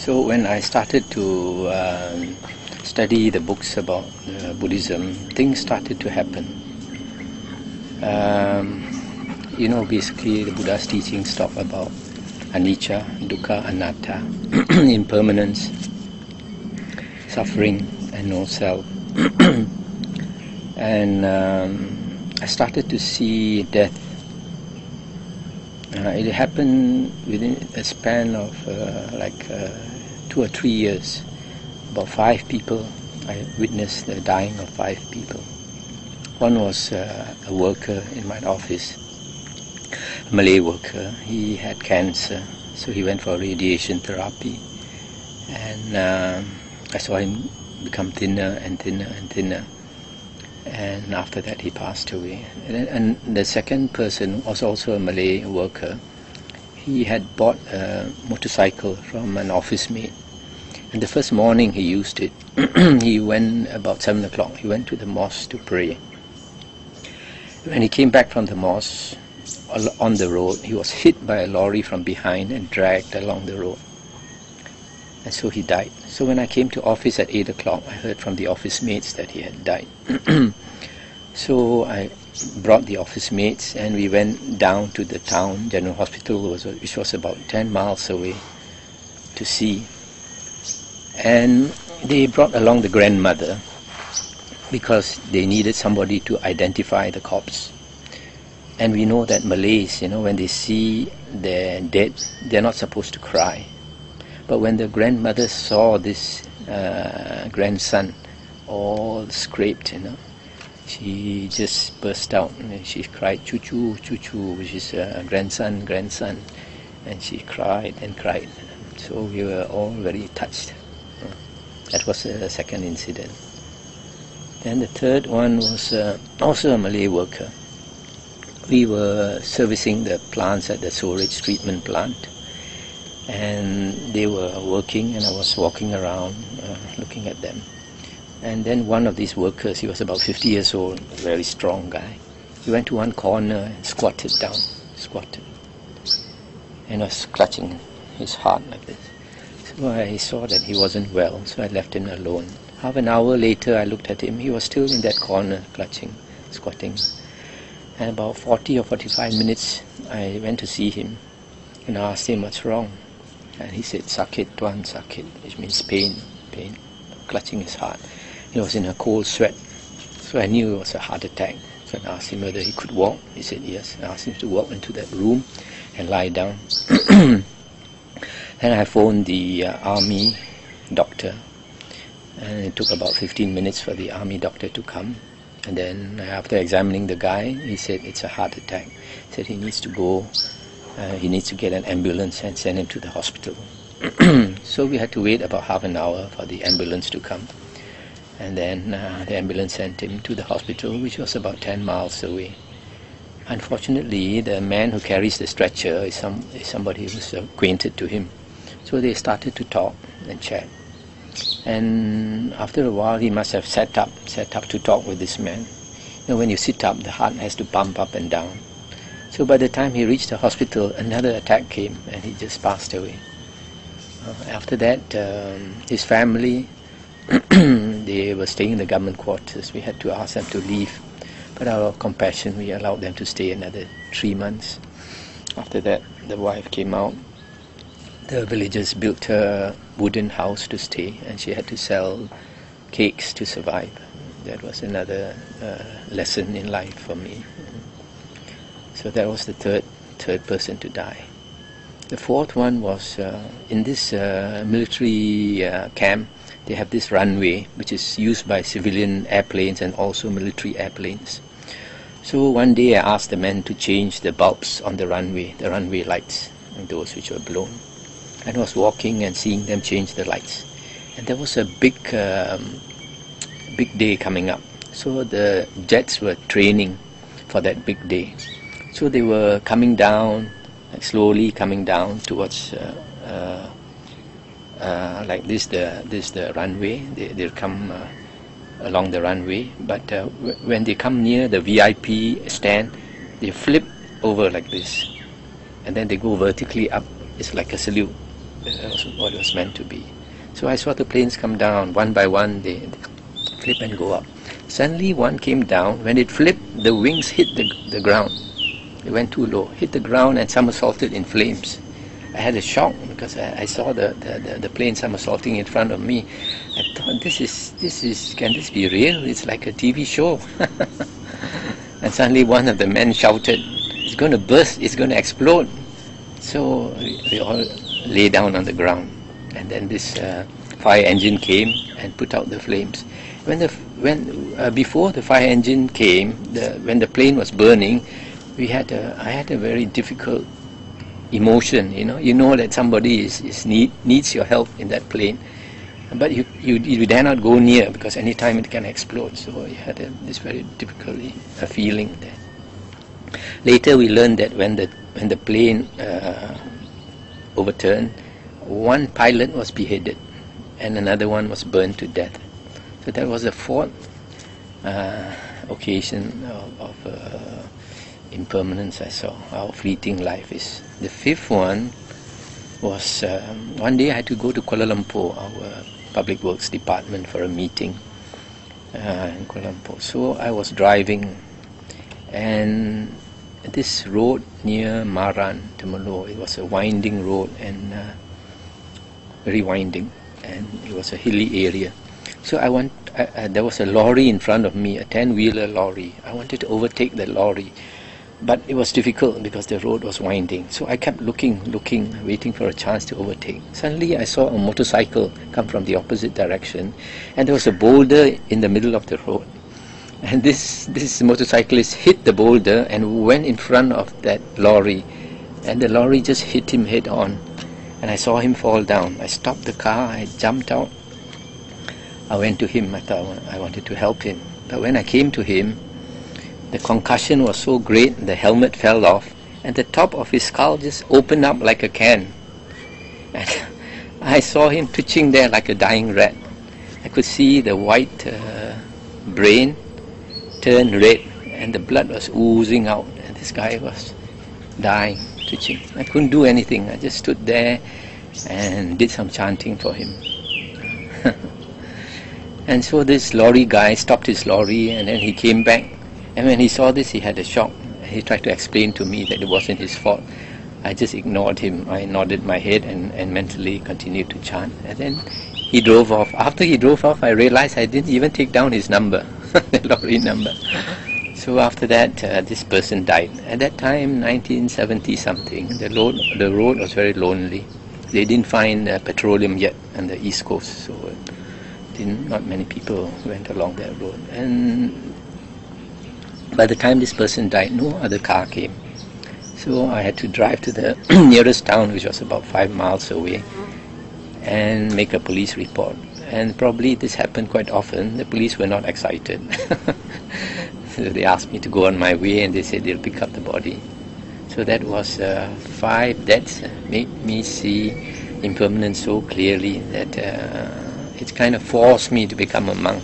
So when I started to study the books about Buddhism, things started to happen. Basically the Buddha's teachings talk about anicca, dukkha, anatta, impermanence, suffering, and no self. And I started to see death. It happened within a span of 2 or 3 years. About 5 people, I witnessed the dying of 5 people. One was a worker in my office, a Malay worker. He had cancer, so he went for radiation therapy. And I saw him become thinner and thinner and thinner. And after that he passed away. And the second person was also a Malay worker. He had bought a motorcycle from an office mate. And the first morning he used it. He went about 7 o'clock. He went to the mosque to pray. When he came back from the mosque, on the road, he was hit by a lorry from behind and dragged along the road. And so he died. So when I came to office at 8 o'clock, I heard from the office mates that he had died. So I brought the office mates and we went down to the town general hospital, which was about 10 miles away, to see. And they brought along the grandmother because they needed somebody to identify the corpse. And we know that Malays, when they see their dead, they're not supposed to cry. But when the grandmother saw this grandson all scraped, she just burst out and she cried, "Choo-choo, choo-choo," which is grandson, grandson. And she cried and cried. So we were all very touched. That was the second incident. Then the third one was also a Malay worker. We were servicing the plants at the sewage treatment plant. And they were working and I was walking around looking at them. And then one of these workers, he was about 50 years old, a very strong guy. He went to one corner and squatted down, and was clutching his heart like this. So I saw that he wasn't well, so I left him alone. Half an hour later I looked at him, he was still in that corner, clutching, squatting. And about 40 or 45 minutes I went to see him and I asked him what's wrong. And he said, "Sakit, tuan, sakit," which means pain, clutching his heart. He was in a cold sweat, so I knew it was a heart attack. So I asked him whether he could walk. He said yes. I asked him to walk into that room and lie down. Then I phoned the army doctor, and it took about 15 minutes for the army doctor to come. And then after examining the guy, he said it's a heart attack. He said he needs to go. He needs to get an ambulance and send him to the hospital. So we had to wait about half an hour for the ambulance to come. And then the ambulance sent him to the hospital, which was about 10 miles away. Unfortunately, the man who carries the stretcher is somebody who's acquainted to him. So they started to talk and chat. And after a while, he must have sat up to talk with this man. When you sit up, the heart has to pump up and down. So by the time he reached the hospital, another attack came and he just passed away. After that, his family, they were staying in the government quarters. We had to ask them to leave. But out of compassion, we allowed them to stay another 3 months. After that, the wife came out. The villagers built a wooden house to stay and she had to sell cakes to survive. That was another lesson in life for me. So that was the third person to die. The fourth one was in this military camp. They have this runway which is used by civilian airplanes and also military airplanes. So one day I asked the men to change the bulbs on the runway lights, those which were blown. And I was walking and seeing them change the lights. And there was a big day coming up. So the jets were training for that big day. So they were coming down, slowly coming down towards like this the runway. They'll come along the runway, but when they come near the VIP stand, they flip over like this, and then they go vertically up. It's like a salute. what it was meant to be. So I saw the planes come down one by one. They flip and go up. Suddenly one came down. When it flipped, the wings hit the ground. It went too low, hit the ground and somersaulted in flames. I had a shock because I saw the plane somersaulting in front of me. I thought, can this be real? It's like a TV show. And suddenly one of the men shouted, "It's going to burst, it's going to explode." So we all lay down on the ground. And then this fire engine came and put out the flames. Before the fire engine came, when the plane was burning, I had a very difficult emotion. You know that somebody needs your help in that plane, but you dare not go near because any time it can explode. So you had this very difficult feeling there. Later we learned that when the plane overturned, one pilot was beheaded and another one was burned to death. So that was the fourth occasion of impermanence I saw. How fleeting life is. The fifth one was one day I had to go to Kuala Lumpur, our public works department, for a meeting in Kuala Lumpur. So I was driving, and this road near Maran, Temerloh, it was a winding road and very winding, and it was a hilly area. So there was a lorry in front of me, a 10-wheeler lorry. I wanted to overtake the lorry, but it was difficult because the road was winding. So I kept looking, waiting for a chance to overtake. Suddenly I saw a motorcycle come from the opposite direction, and there was a boulder in the middle of the road. And this motorcyclist hit the boulder and went in front of that lorry, and the lorry just hit him head on. And I saw him fall down. I stopped the car, I jumped out. I went to him. I thought I wanted to help him. But when I came to him, the concussion was so great, the helmet fell off, and the top of his skull just opened up like a can. And I saw him twitching there like a dying rat. I could see the white brain turn red, and the blood was oozing out, and this guy was dying, twitching. I couldn't do anything. I just stood there and did some chanting for him. And so this lorry guy stopped his lorry, and then he came back, and when he saw this he had a shock. He tried to explain to me that it wasn't his fault. I just ignored him. I nodded my head and mentally continued to chant, and then he drove off. After he drove off, I realized I didn't even take down his number, the lorry number. So after that, this person died. At that time, 1970 something, the road was very lonely. They didn't find petroleum yet on the East Coast, so not many people went along that road. And by the time this person died, no other car came. So I had to drive to the nearest town, which was about 5 miles away, and make a police report. And probably this happened quite often. The police were not excited. So they asked me to go on my way, and they said they'll pick up the body. So that was 5 deaths. Made me see impermanence so clearly that it kind of forced me to become a monk.